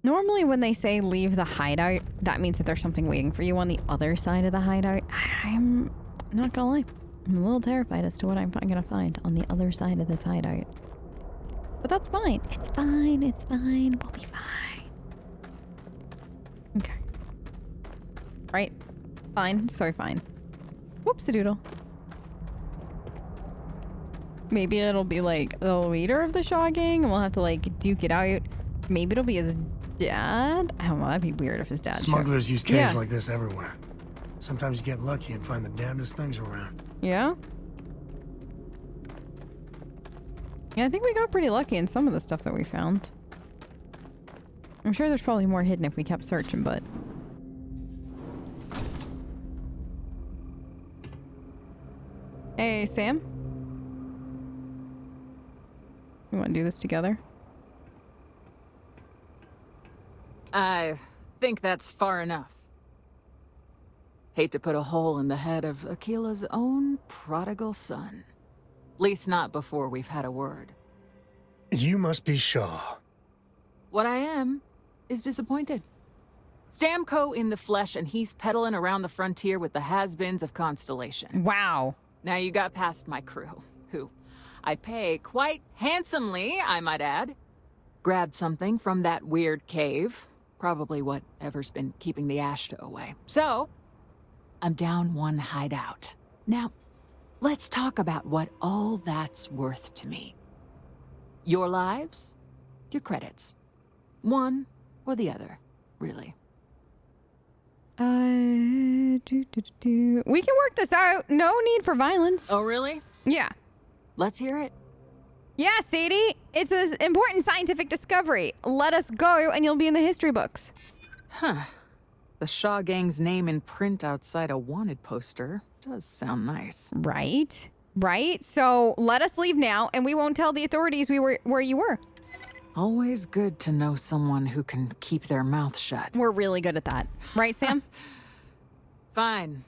Normally when they say leave the hideout, that means that there's something waiting for you on the other side of the hideout. I'm not gonna lie. I'm a little terrified as to what I'm gonna find on the other side of this hideout. But that's fine. It's fine. It's fine. We'll be fine. Okay. Right. Fine. So fine. Whoops-a-doodle. Maybe it'll be like the leader of the Shaw gang and we'll have to like duke it out. Maybe it'll be his dad? I don't know, that'd be weird if his dad Smugglers use caves like this everywhere. Sometimes you get lucky and find the damnedest things around. Yeah? Yeah, I think we got pretty lucky in some of the stuff that we found. I'm sure there's probably more hidden if we kept searching, but... Hey, Sam? You want to do this together? I think that's far enough. Hate to put a hole in the head of Akila's own prodigal son. Least not before we've had a word. You must be Shaw. What I am is disappointed. Samco in the flesh, and he's peddling around the frontier with the has-beens of Constellation. Wow. Now you got past my crew, who I pay quite handsomely, I might add. Grabbed something from that weird cave. Probably whatever's been keeping the Ashta away. So, I'm down one hideout. Now, let's talk about what all that's worth to me. Your lives, your credits. One or the other, really. We can work this out. No need for violence. Oh, really? Yeah. Let's hear it. Yeah, Sadie. It's an important scientific discovery. Let us go and you'll be in the history books. Huh. The Shaw gang's name in print outside a wanted poster does sound nice. Right? Right? So let us leave now and we won't tell the authorities we were where you were. Always good to know someone who can keep their mouth shut. We're really good at that. Right, Sam? Fine.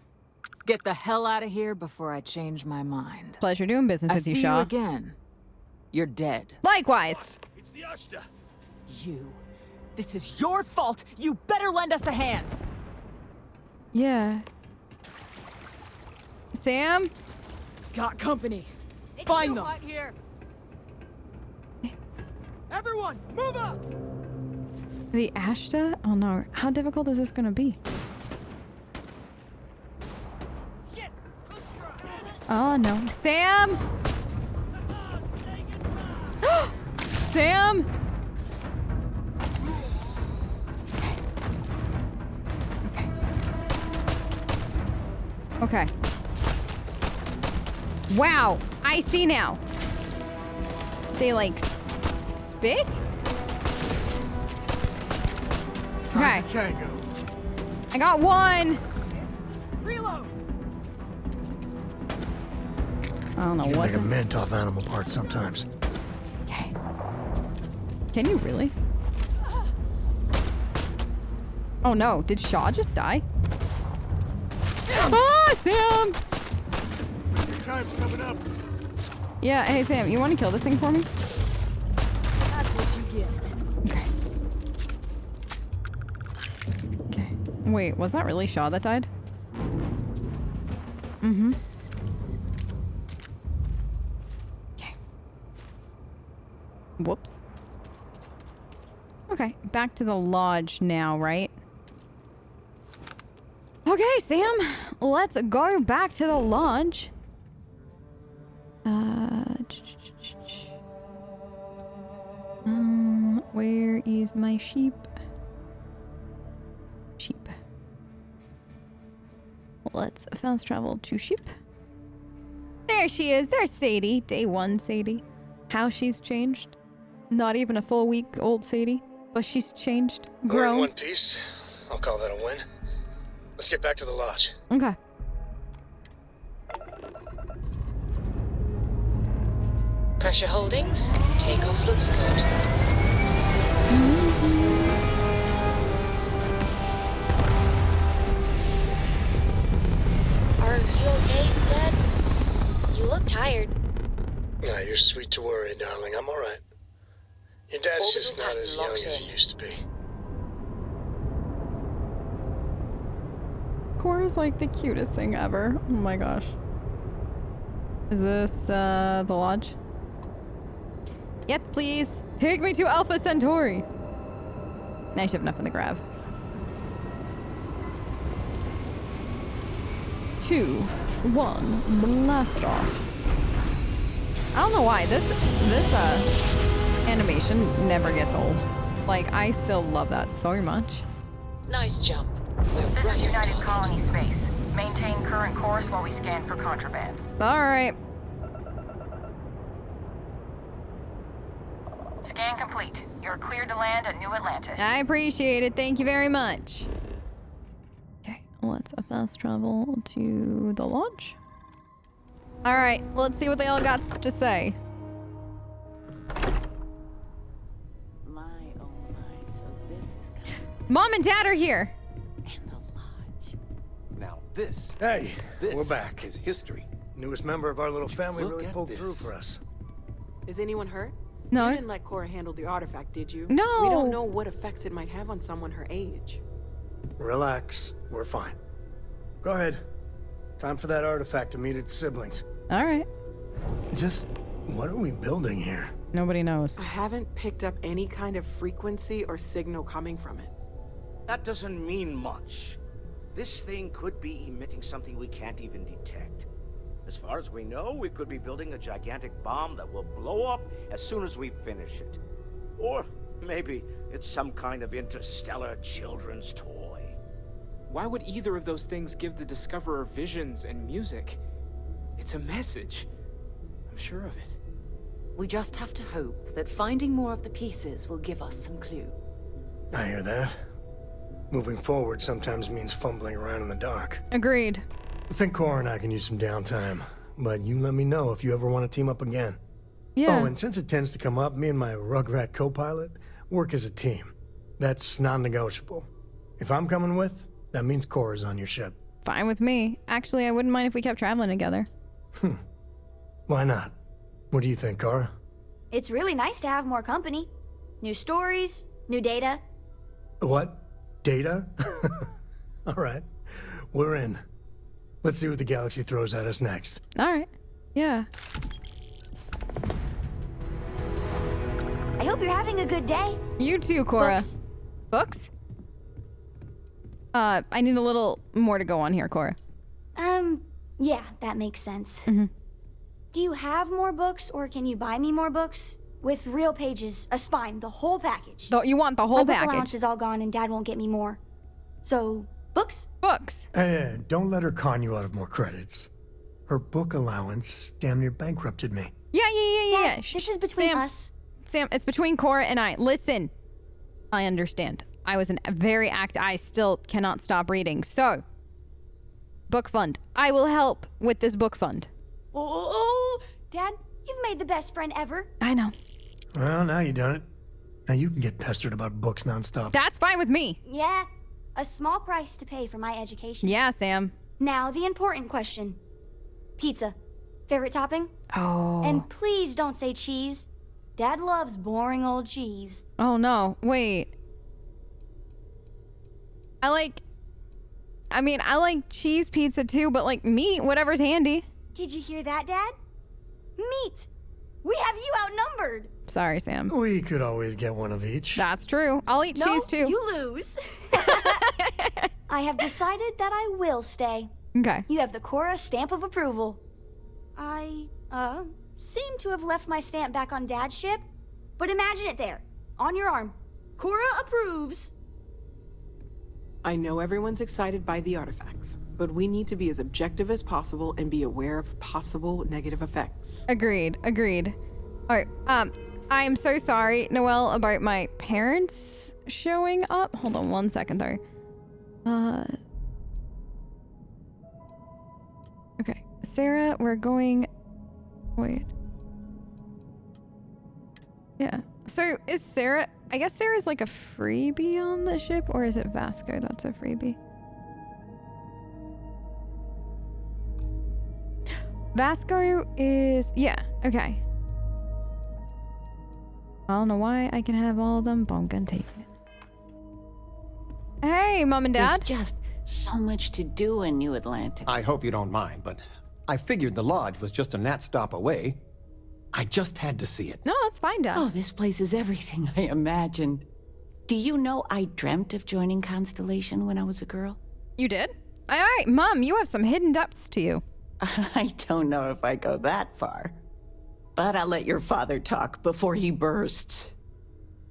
Get the hell out of here before I change my mind. Pleasure doing business with you, Shaw. I see you again. You're dead. Likewise. It's the Ashta. You. This is your fault. You better lend us a hand. Yeah. Sam? Got company. Find them. Here. Everyone, move up. The Ashta? Oh no. How difficult is this gonna be? Shit! Oh no. Sam! Sam! Okay. Wow, I see now. They like spit? Okay. Tango. I got one. Reload. I don't know You can what. make a mint off animal parts sometimes. Okay. Can you really? Oh no, did Shaw just die? Ah, Sam! Your time's coming up. Yeah, hey Sam, you want to kill this thing for me? That's what you get. Okay. Okay. Wait, was that really Shaw that died? Mm-hmm. Okay. Whoops. Okay, back to the lodge now, right? Okay, Sam, let's go back to the lodge. Where is my sheep? Sheep. Let's fast travel to sheep. There she is. There's Sadie. Day one, Sadie. How she's changed. Not even a full week old Sadie, but she's changed. We're in Grown. one piece. I'll call that a win. Let's get back to the lodge. Okay. Pressure holding. Takeoff looks good. Are you okay, Dad? You look tired. Nah, you're sweet to worry, darling. I'm all right. Your dad's just not as young as he used to be. Cora's like the cutest thing ever. Oh my gosh. Is this the lodge? Yes, please. Take me to Alpha Centauri. Now you have enough in the grav. 2, 1, blast off. I don't know why this animation never gets old. Like, I still love that so much. Nice jump. We're This right is on United target. Colony Space. Maintain current course while we scan for contraband. All right. Scan complete. You're cleared to land at New Atlantis. I appreciate it. Thank you very much. Okay, let's fast travel to the lodge. All right, let's see what they all got to say. My, oh my, so this is custom Mom and Dad are here. and the lodge. Now this, Hey, this we're back. is history. Newest member of our little family Look really at pulled through this. for us. Is anyone hurt? No. You didn't let Cora handle the artifact, did you? No. We don't know what effects it might have on someone her age. Relax, we're fine. Go ahead. Time for that artifact to meet its siblings. All right. Just, what are we building here? Nobody knows. I haven't picked up any kind of frequency or signal coming from it. That doesn't mean much. This thing could be emitting something we can't even detect. As far as we know, we could be building a gigantic bomb that will blow up as soon as we finish it. Or maybe it's some kind of interstellar children's toy. Why would either of those things give the Discoverer visions and music? It's a message. I'm sure of it. We just have to hope that finding more of the pieces will give us some clue. I hear that. Moving forward sometimes means fumbling around in the dark. Agreed. I think Cora and I can use some downtime, but you let me know if you ever want to team up again. Yeah. Oh, and since it tends to come up, me and my Rugrat co-pilot work as a team. That's non-negotiable. If I'm coming with, that means Cora's on your ship. Fine with me. Actually, I wouldn't mind if we kept traveling together. Why not? What do you think, Cora? It's really nice to have more company. New stories, new data. What? Data? All right. We're in. Let's see what the galaxy throws at us next. All right. Yeah. I hope you're having a good day. You too, Cora. Books. Books? I need a little more to go on here, Cora. Yeah, that makes sense. Do you have more books, or can you buy me more books? With real pages, a spine, the whole package. You want the whole My book package? allowance is all gone, and Dad won't get me more. So, books? Books. Hey, don't let her con you out of more credits. Her book allowance damn near bankrupted me. Yeah. Dad, this is between Sam, us. Sam, it's between Cora and I. Listen, I understand. I was I still cannot stop reading. So, book fund. I will help with this book fund. Oh, Dad, you've made the best friend ever. I know. Well, now you done it. Now you can get pestered about books nonstop. That's fine with me. Yeah, a small price to pay for my education. Yeah, Sam. Now, the important question. Pizza. Favorite topping? Oh. And please don't say cheese. Dad loves boring old cheese. Oh no, wait. I like cheese pizza too, but like meat, whatever's handy. Did you hear that, Dad? Meat. We have you outnumbered. Sorry, Sam. We could always get one of each. That's true. I'll eat No, cheese too. you lose. I have decided that I will stay. Okay. You have the Cora stamp of approval. I, seem to have left my stamp back on Dad's ship, but imagine it there, on your arm. Cora approves. I know everyone's excited by the artifacts, but we need to be as objective as possible and be aware of possible negative effects. Agreed. All right. I am so sorry, Noelle, about my parents showing up. Hold on 1 second, though. Okay. Sarah, we're going... Wait. Yeah. So, is Sarah... I guess Sarah's like a freebie on the ship, or is it Vasco that's a freebie? Vasco is... Yeah, okay. I don't know why I can have all of them, but I'm gonna take it. Hey, Mom and Dad. There's just So much to do in New Atlantis. I hope you don't mind, but I figured the lodge was just a gnat stop away. I just had to see it. No, that's fine, Dad. Oh, this place is everything I imagined. Do you know I dreamt of joining Constellation when I was a girl? You did? All right, Mom, you have some hidden depths to you. I don't know if I go that far. But I'll let your father talk before he bursts.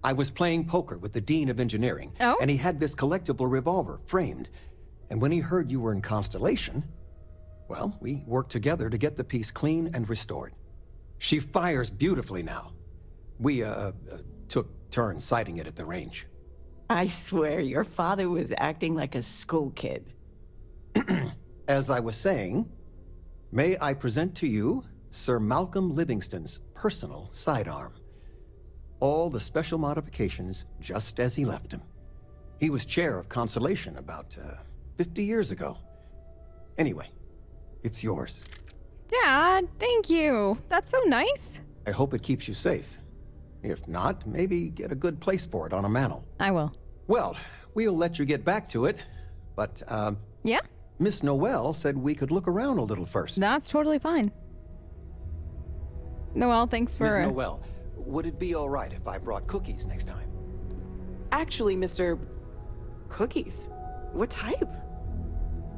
I was playing poker with the Dean of Engineering, and he had this collectible revolver framed. And when he heard you were in Constellation, well, we worked together to get the piece clean and restored. She fires beautifully now. We, took turns sighting it at the range. I swear your father was acting like a school kid. As I was saying, may I present to you Sir Malcolm Livingston's personal sidearm. All the special modifications just as he left him. He was chair of Constellation about 50 years ago. Anyway, it's yours. Dad, thank you. That's so nice. I hope it keeps you safe. If not, maybe get a good place for it on a mantle. I will. Well, we'll let you get back to it, but, Yeah? Miss Noelle said we could look around a little first. That's totally fine. Noelle, thanks for... Miss Noelle, would it be all right if I brought cookies next time? Actually, Mr. Cookies. What type?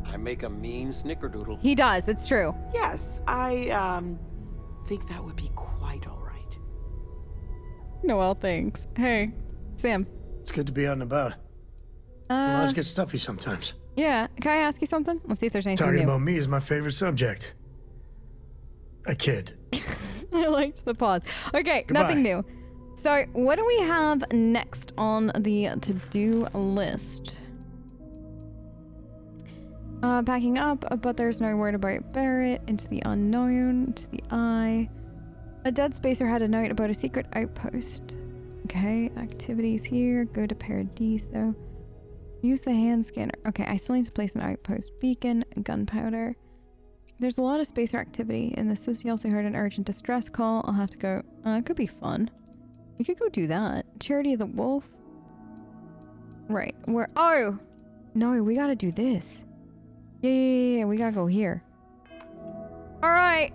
I make a mean snickerdoodle. He does, it's true. Yes, I, think that would be quite all right. Noelle, thanks. Hey, Sam. It's good to be out and about. Lives get stuffy sometimes. Yeah, can I ask you something? Let's see if there's anything Talking new. about me is my favorite subject. A kid. I liked the pause. Okay, Goodbye. nothing new. So, what do we have next on the to-do list? Packing up, but there's no word about Barrett. Into the unknown, into the eye. A dead spacer had a note about a secret outpost. Okay, activities here. Go to Paradiso. Use the hand scanner. Okay, I still need to place an outpost. Beacon, gunpowder. There's a lot of spacer activity in the city. Also heard an urgent distress call. I'll have to go. It could be fun. We could go do that. Charity of the Wolf. Right. Where? Oh! No, we gotta do this. Yeah. We gotta go here. Alright.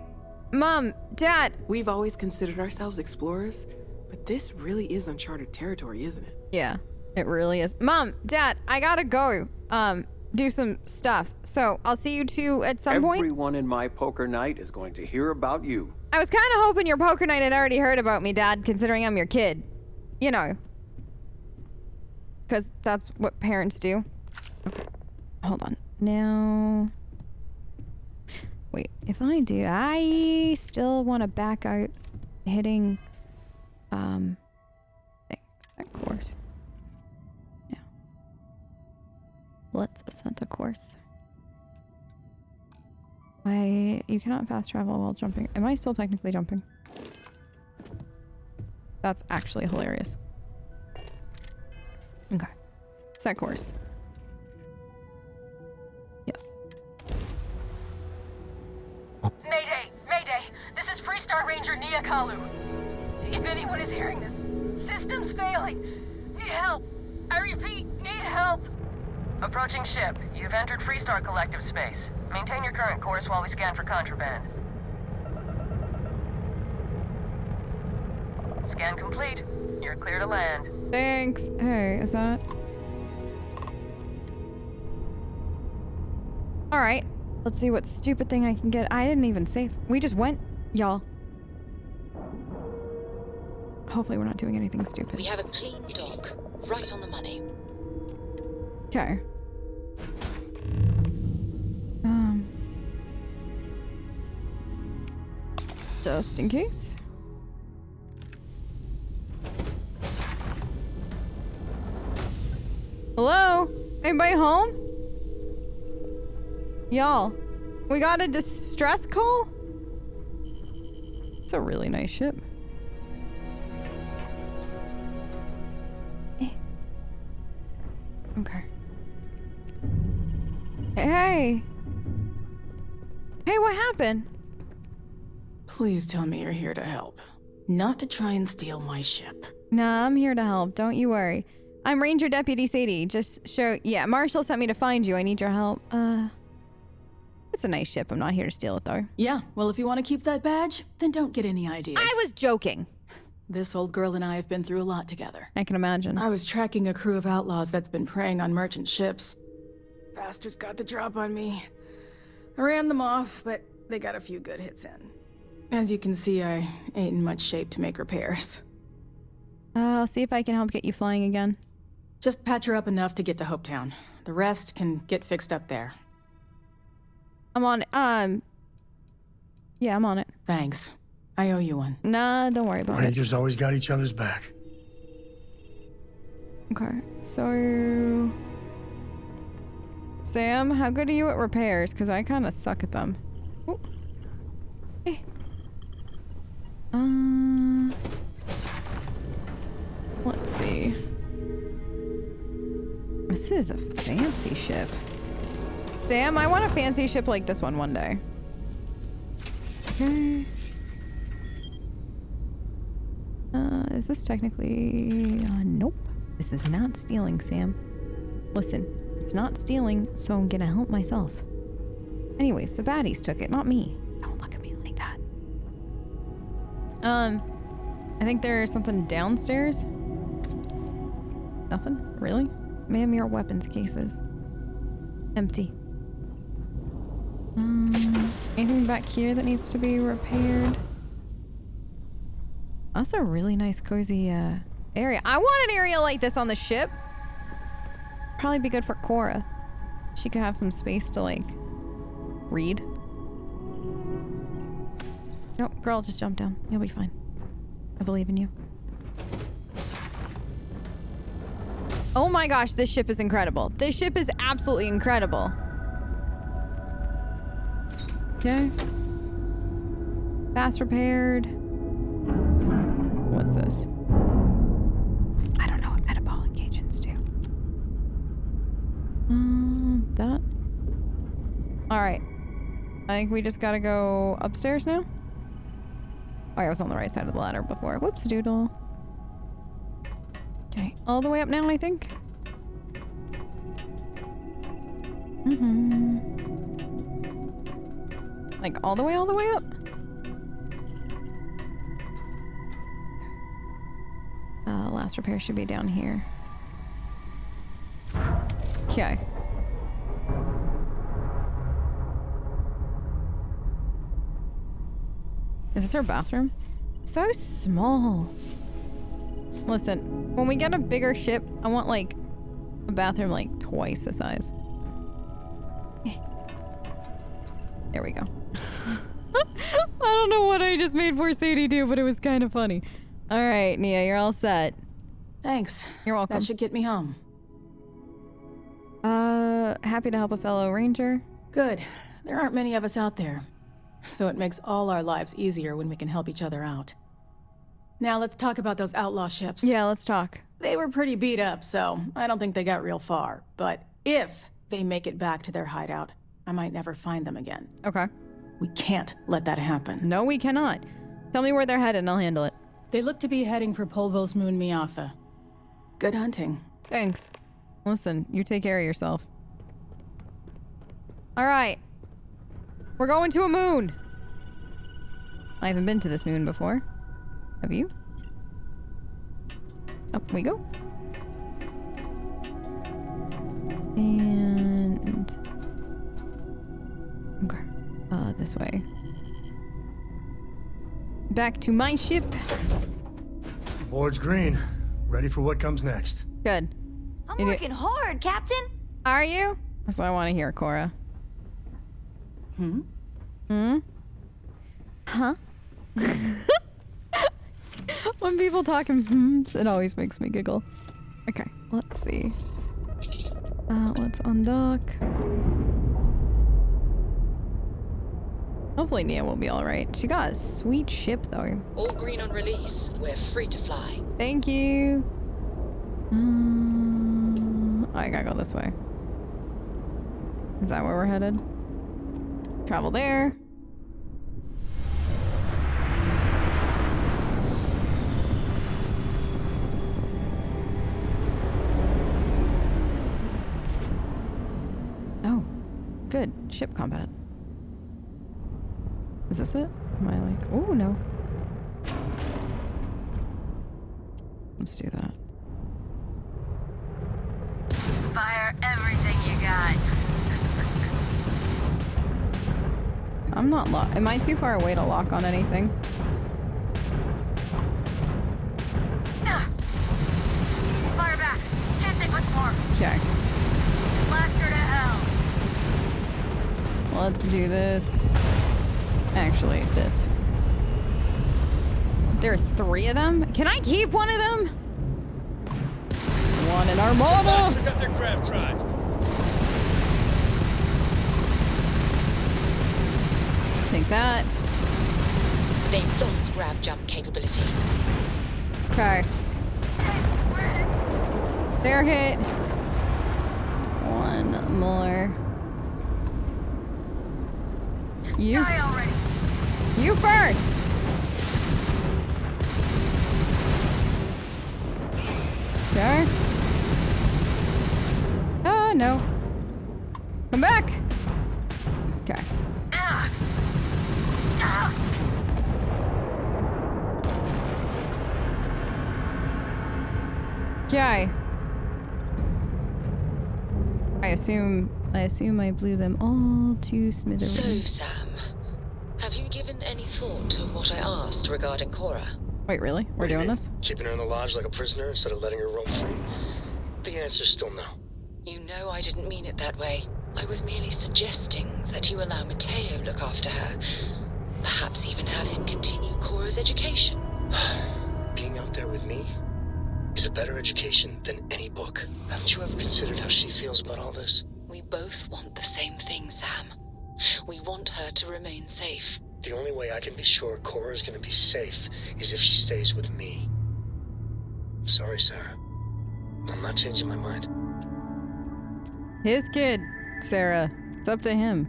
Mom, Dad. We've always considered ourselves explorers, but this really is uncharted territory, isn't it? Yeah, it really is. Mom, Dad, I gotta go. Do some stuff. So I'll see you two at some point. Everyone in my poker night is going to hear about you. I was kind of hoping your poker night had already heard about me, Dad, considering I'm your kid. You know. Because that's what parents do. Okay. Hold on. Now... Wait, if I do... I still want to back out hitting... that course. Now. Let's ascend a course. You cannot fast travel while jumping. Am I still technically jumping? That's actually hilarious. Okay. Set course. Yes. Mayday! Mayday! This is Freestar Ranger Nia Kalu. If anyone is hearing this, system's failing. Need help. I repeat, need help. Approaching ship. You've entered Freestar Collective space. Maintain your current course while we scan for contraband. Scan complete. You're clear to land. Thanks. Hey, is that... Alright. Let's see what stupid thing I can get. I didn't even save. We just went, y'all. Hopefully we're not doing anything stupid. We have a clean dock. Right on the money. Okay. Just in case. Hello? Anybody home? Y'all, we got a distress call? It's a really nice ship. Okay. Hey. Hey, what happened? Please tell me you're here to help. Not to try and steal my ship. Nah, I'm here to help. Don't you worry. I'm Ranger Deputy Sadie. Just show... Yeah, Marshall sent me to find you. I need your help. It's a nice ship. I'm not here to steal it, though. Yeah, well, if you want to keep that badge, then don't get any ideas. I was joking. This old girl and I have been through a lot together. I can imagine. I was tracking a crew of outlaws that's been preying on merchant ships. Bastards got the drop on me. I ran them off, but they got a few good hits in. As you can see, I ain't in much shape to make repairs. I'll see if I can help get you flying again. Just patch her up enough to get to Hopetown. The rest can get fixed up there. I'm on it. Yeah, I'm on it. Thanks. I owe you one. Nah, don't worry about it. Rangers always got each other's back. Okay, so... Sam, how good are you at repairs? Because I kind of suck at them. Ooh. Hey. Let's see. This is a fancy ship. Sam, I want a fancy ship like this one day. Okay. Is this technically... nope. This is not stealing, Sam. Listen, it's not stealing, so I'm gonna help myself. Anyways, the baddies took it, not me. Don't look at me like that. I think there's something downstairs. Nothing? Really? Ma'am, your weapons cases. Empty. Anything back here that needs to be repaired? That's a really nice, cozy, area. I want an area like this on the ship. Probably be good for Cora. She could have some space to, like, read. No, girl, just jump down. You'll be fine. I believe in you. Oh my gosh, this ship is incredible. This ship is absolutely incredible. Okay. Fast repaired. What's this? I don't know what metabolic agents do. That. Alright. I think we just gotta go upstairs now. Oh, I was on the right side of the ladder before. Whoops, doodle. Okay, all the way up now, I think. Like, all the way up? Last repair should be down here. Okay. Is this our bathroom? So small. Listen, when we get a bigger ship, I want, like, a bathroom, like, twice the size. There we go. I don't know what I just made poor Sadie do, but it was kind of funny. All right, Nia, you're all set. Thanks. You're welcome. That should get me home. Happy to help a fellow ranger. Good. There aren't many of us out there, so it makes all our lives easier when we can help each other out. Now let's talk about those outlaw ships. Yeah, let's talk. They were pretty beat up, so I don't think they got real far. But if they make it back to their hideout, I might never find them again. Okay. We can't let that happen. No, we cannot. Tell me where they're headed and I'll handle it. They look to be heading for Polvo's moon Miatha. Good hunting. Thanks. Listen, you take care of yourself. All right. We're going to a moon. I haven't been to this moon before. Have you? Up we go. And... okay. This way. Back to my ship. Board's green. Ready for what comes next. Good. I'm working hard, Captain. Are you? That's what I want to hear, Cora. Hmm? Huh? When people talk in hmms, it always makes me giggle. Okay, let's see. Let's undock. Hopefully Nia will be alright. She got a sweet ship, though. All green on release. We're free to fly. Thank you. I gotta go this way. Is that where we're headed? Travel there. good. Ship combat. Is this it? Am I like... Oh, no. Let's do that. Fire everything you got. I'm not locked. Am I too far away to lock on anything? Fire back. Can't take much more. Okay. Blast her to hell. Let's do this. Actually, this. There are 3 of them? Can I keep one of them? One in Armada! Took out their craft drive. Take that. They've lost grab jump capability. Okay. They're hit. One more. You. You first. Okay. Oh no. Come back. Okay. Okay. I assume I blew them all to smithereens. So, Sam, have you given any thought to what I asked regarding Cora? Wait, really? We're doing this? Keeping her in the lodge like a prisoner instead of letting her roam free? The answer's still no. You know I didn't mean it that way. I was merely suggesting that you allow Mateo look after her. Perhaps even have him continue Cora's education. Being out there with me is a better education than any book. Haven't you ever considered how she feels about all this? We both want the same thing, Sam. We want her to remain safe. The only way I can be sure Cora's gonna be safe is if she stays with me. Sorry, Sarah. I'm not changing my mind. His kid, Sarah. It's up to him.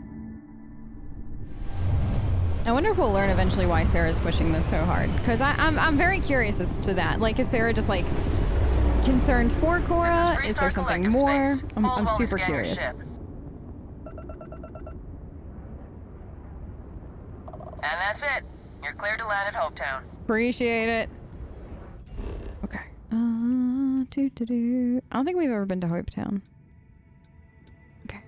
I wonder if we'll learn eventually why Sarah's pushing this so hard. Because I'm very curious as to that. Like, is Sarah just, like, concerned for Cora? Is there something more? I'm super curious. And that's it. You're cleared to land at Hopetown. Appreciate it. Okay. I don't think we've ever been to Hopetown. Okay.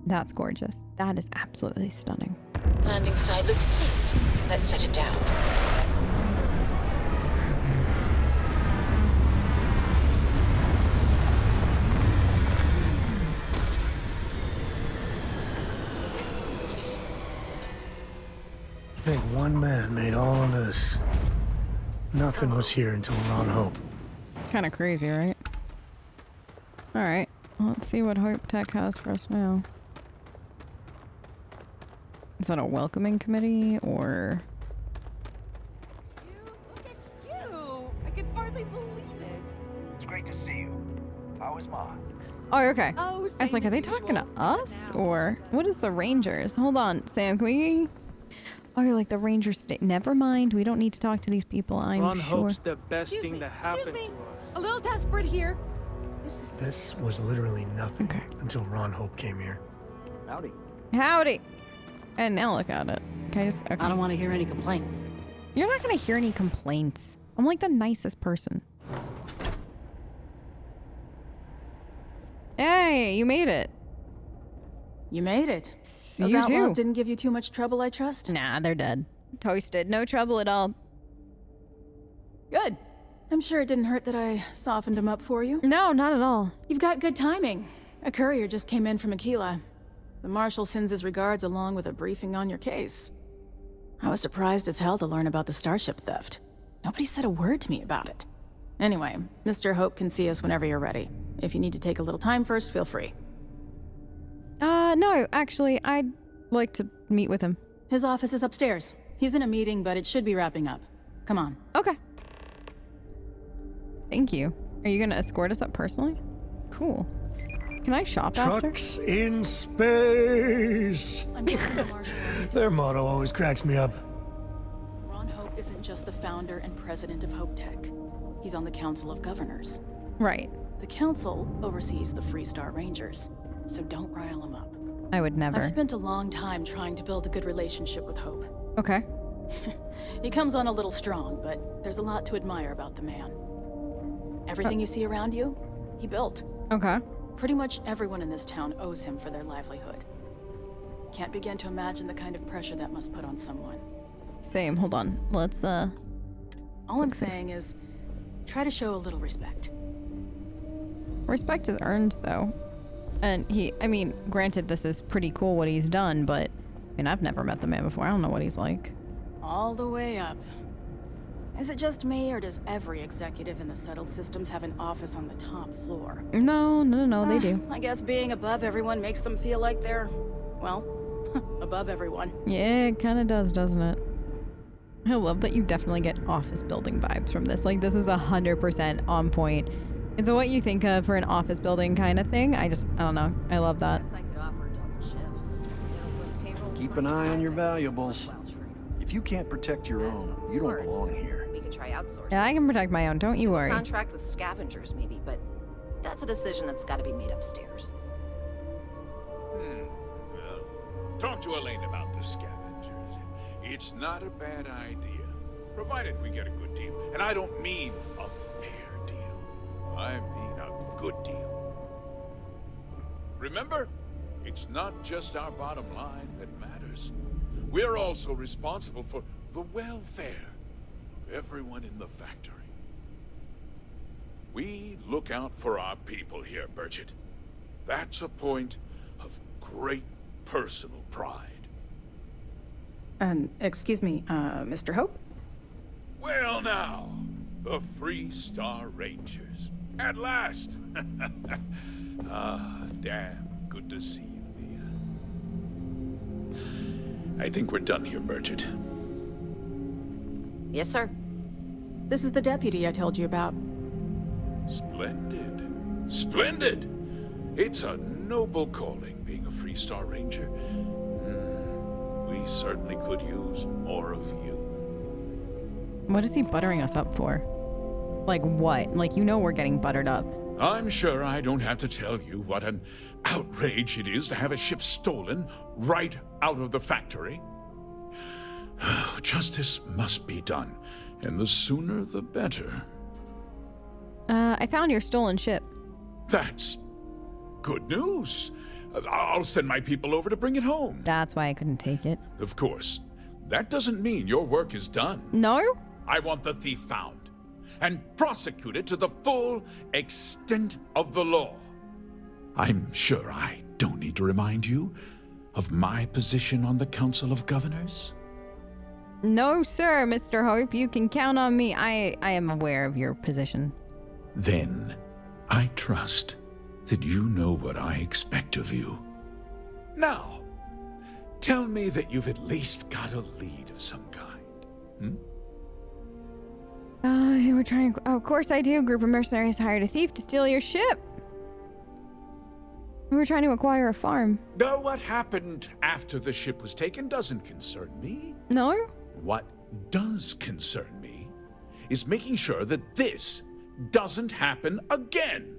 That's gorgeous. That is absolutely stunning. Landing side looks clean. Let's set it down. I think one man made all of this. Nothing was here until Ron Hope. It's kind of crazy, right? Alright. Well, let's see what HopeTech has for us now. Is that a welcoming committee, or... Look at you! I can hardly believe it. It's great to see you. How is Ma? Oh, okay. Oh, I was same like, are as they usual. talking to us, or... What is the Rangers? Hold on, Sam, can we... Oh, you're like the Rangers state. Never mind, we don't need to talk to these people, I'm Ron sure. Hope's the best thing to happen to us. A little desperate here. This was literally nothing until Ron Hope came here. Howdy. Howdy! And now look at it. Can I just... Okay. I don't want to hear any complaints. You're not gonna hear any complaints. I'm like the nicest person. Hey, you made it. You made it. Those You outlaws too. didn't give you too much trouble, I trust? Nah, they're dead. Toasted. No trouble at all. Good. I'm sure it didn't hurt that I softened him up for you. No, not at all. You've got good timing. A courier just came in from Aquila. The Marshal sends his regards along with a briefing on your case. I was surprised as hell to learn about the starship theft. Nobody said a word to me about it. Anyway, Mr. Hope can see us whenever you're ready. If you need to take a little time first, feel free. No, actually, I'd like to meet with him. His office is upstairs. He's in a meeting, but it should be wrapping up. Come on. Okay. Thank you. Are you gonna escort us up personally? Cool. Can I shop after? Trucks in space! Their motto always cracks me up. Ron Hope Hope isn't just the founder and president of HopeTech. He's on the Council of Governors. Right. The Council oversees the Freestar Rangers, so don't rile him up. I would never. I've spent a long time trying to build a good relationship with Hope. Okay. He comes on a little strong, but there's a lot to admire about the man. Everything you see around you, he built. Okay. Pretty much everyone in this town owes him for their livelihood. Can't begin to imagine the kind of pressure that must put on someone. Same. Hold on. Let's, All I'm saying is, try to show a little respect. Respect is earned, though. And I mean, granted, this is pretty cool what he's done, but, I mean, I've never met the man before. I don't know what he's like. All the way up. Is it just me, or does every executive in the settled systems have an office on the top floor? No, they do. I guess being above everyone makes them feel like they're, well, above everyone. Yeah, it kind of does, doesn't it? I love that you definitely get office building vibes from this. Like, this is 100% on point. It's what you think of for an office building kind of thing. I don't know. I love that. Keep an eye on your valuables. If you can't protect your own, you don't belong here. We could try outsourcing. Yeah, I can protect my own. Don't you worry. Contract with scavengers, maybe, but that's a decision that's got to be made upstairs. Well, talk to Elaine about the scavengers. It's not a bad idea, provided we get a good deal. And I don't mean a fair deal. I mean a good deal. Remember, it's not just our bottom line that matters. We're also responsible for the welfare of everyone in the factory. We look out for our people here, Burchett. That's a point of great personal pride. Excuse me, Mr. Hope? Well now, the Freestar Rangers. At last! Ah, damn good to see you, Nia. I think we're done here, Burchett. Yes, sir. This is the deputy I told you about. Splendid. Splendid! It's a noble calling, being a Freestar Ranger. We certainly could use more of you. What is he buttering us up for? Like what? Like, you know we're getting buttered up. I'm sure I don't have to tell you what an outrage it is to have a ship stolen right out of the factory. Justice must be done, and the sooner the better. I found your stolen ship. That's good news. I'll send my people over to bring it home. That's why I couldn't take it. Of course. That doesn't mean your work is done. No? I want the thief found and prosecuted to the full extent of the law. I'm sure I don't need to remind you of my position on the Council of Governors. No, sir, Mr. Hope. You can count on me. I am aware of your position. Then, I trust that you know what I expect of you. Now, tell me that you've at least got a lead of some kind. We're trying to... Oh, of course I do. A group of mercenaries hired a thief to steal your ship. We were trying to acquire a farm. Though what happened after the ship was taken doesn't concern me. No? What does concern me is making sure that this doesn't happen again.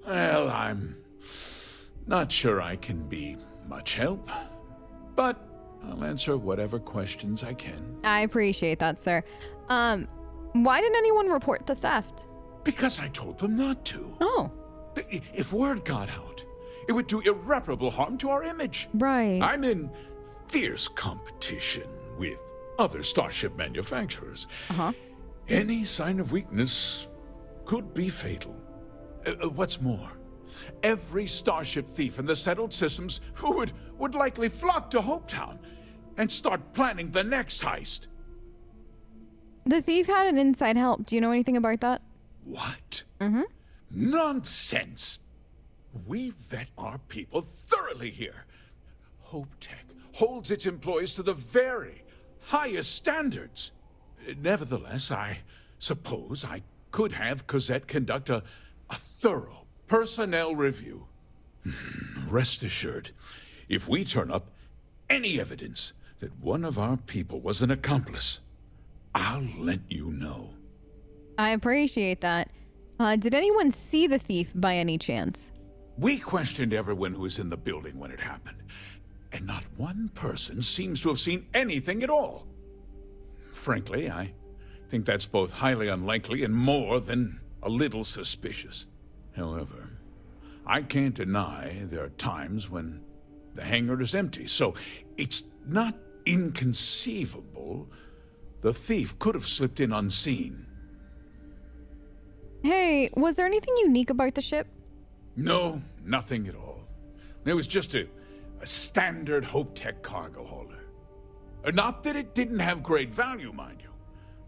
Well, I'm not sure I can be much help, but I'll answer whatever questions I can. I appreciate that, sir. Why didn't anyone report the theft? Because I told them not to. Oh. If word got out, it would do irreparable harm to our image. Right. I'm in fierce competition with other starship manufacturers. Any sign of weakness could be fatal. What's more, every starship thief in the settled systems would likely flock to Hopetown and start planning the next heist. The thief had an inside help. Do you know anything about that? What? Nonsense! We vet our people thoroughly here. HopeTech holds its employees to the very highest standards. Nevertheless, I suppose I could have Cosette conduct a thorough personnel review. Rest assured, if we turn up any evidence that one of our people was an accomplice, I'll let you know. I appreciate that. Did anyone see the thief by any chance? We questioned everyone who was in the building when it happened, and not one person seems to have seen anything at all. Frankly, I think that's both highly unlikely and more than a little suspicious. However, I can't deny there are times when the hangar is empty, so it's not inconceivable the thief could have slipped in unseen. Hey, was there anything unique about the ship? No, nothing at all. It was just a standard HopeTech cargo hauler. Not that it didn't have great value, mind you.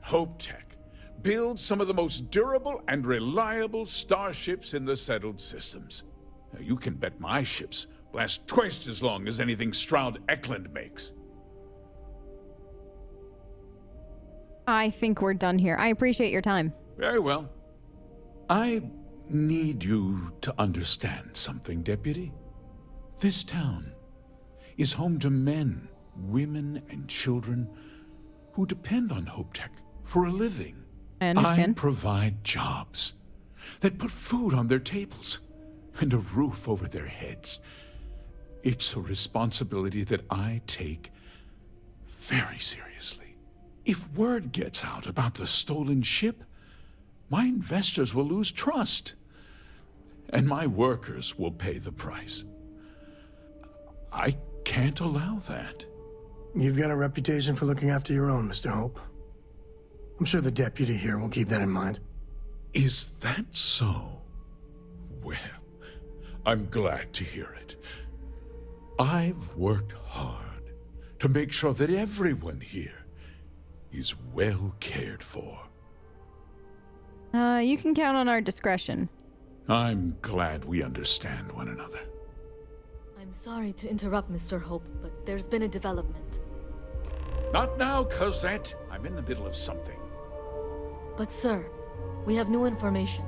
HopeTech builds some of the most durable and reliable starships in the settled systems. Now, you can bet my ships last twice as long as anything Stroud Eklund makes. I think we're done here. I appreciate your time. Very well. I need you to understand something, Deputy. This town is home to men, women, and children who depend on HopeTech for a living. I understand. I provide jobs that put food on their tables and a roof over their heads. It's a responsibility that I take very seriously. If word gets out about the stolen ship, my investors will lose trust, and my workers will pay the price. I can't allow that. You've got a reputation for looking after your own, Mr. Hope. I'm sure the deputy here will keep that in mind. Is that so? Well, I'm glad to hear it. I've worked hard to make sure that everyone here is well cared for. You can count on our discretion. I'm glad we understand one another. I'm sorry to interrupt, Mr. Hope, but there's been a development. Not now, Cosette. I'm in the middle of something. But sir, we have new information.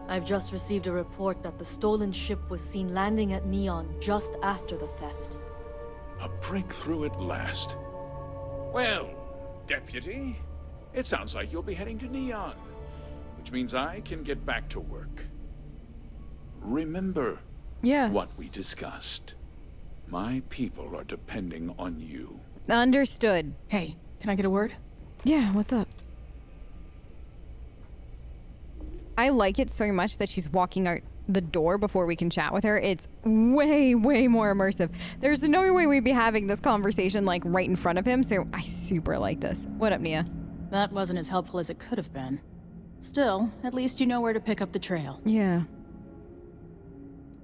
I've just received a report that the stolen ship was seen landing at Neon just after the theft. A breakthrough at last. Well, Deputy, it sounds like you'll be heading to Neon, which means I can get back to work. Remember what we discussed. My people are depending on you. Understood. Hey, can I get a word? Yeah, what's up? I like it so much that she's walking out the door before we can chat with her. It's way, way more immersive. There's no way we'd be having this conversation like right in front of him, so I super like this. What up, Nia? That wasn't as helpful as it could have been. Still, at least you know where to pick up the trail. Yeah.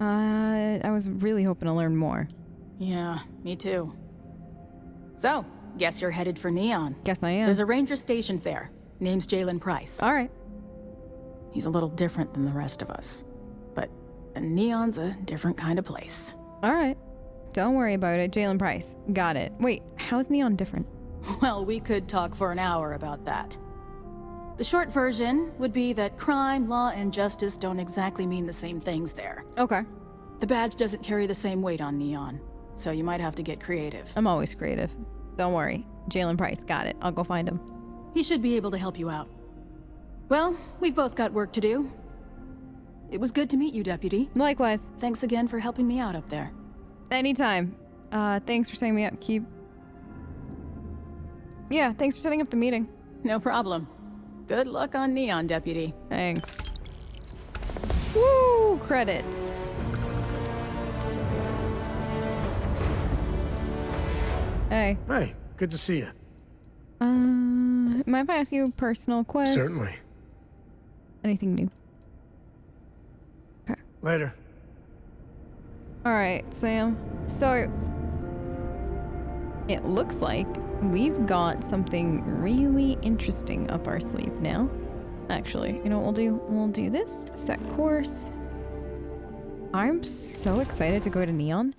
I was really hoping to learn more. Yeah, me too. So, guess you're headed for Neon. Guess I am. There's a ranger stationed there. Name's Jalen Price. All right. He's a little different than the rest of us. But Neon's a different kind of place. All right. Don't worry about it. Jalen Price. Got it. Wait, how is Neon different? Well, we could talk for an hour about that. The short version would be that crime, law, and justice don't exactly mean the same things there. Okay. The badge doesn't carry the same weight on Neon, so you might have to get creative. I'm always creative. Don't worry. Jalen Price. Got it. I'll go find him. He should be able to help you out. Well, we've both got work to do. It was good to meet you, Deputy. Likewise. Thanks again for helping me out up there. Anytime. Thanks for setting me up, Yeah, thanks for setting up the meeting. No problem. Good luck on Neon, Deputy. Thanks. Woo! Credits. Hey. Hey, good to see you. Mind if I ask you a personal question? Certainly. Anything new? Okay. Later. Alright, Sam. So, it looks like we've got something really interesting up our sleeve now. Actually, you know what we'll do? We'll do this. Set course. I'm so excited to go to Neon.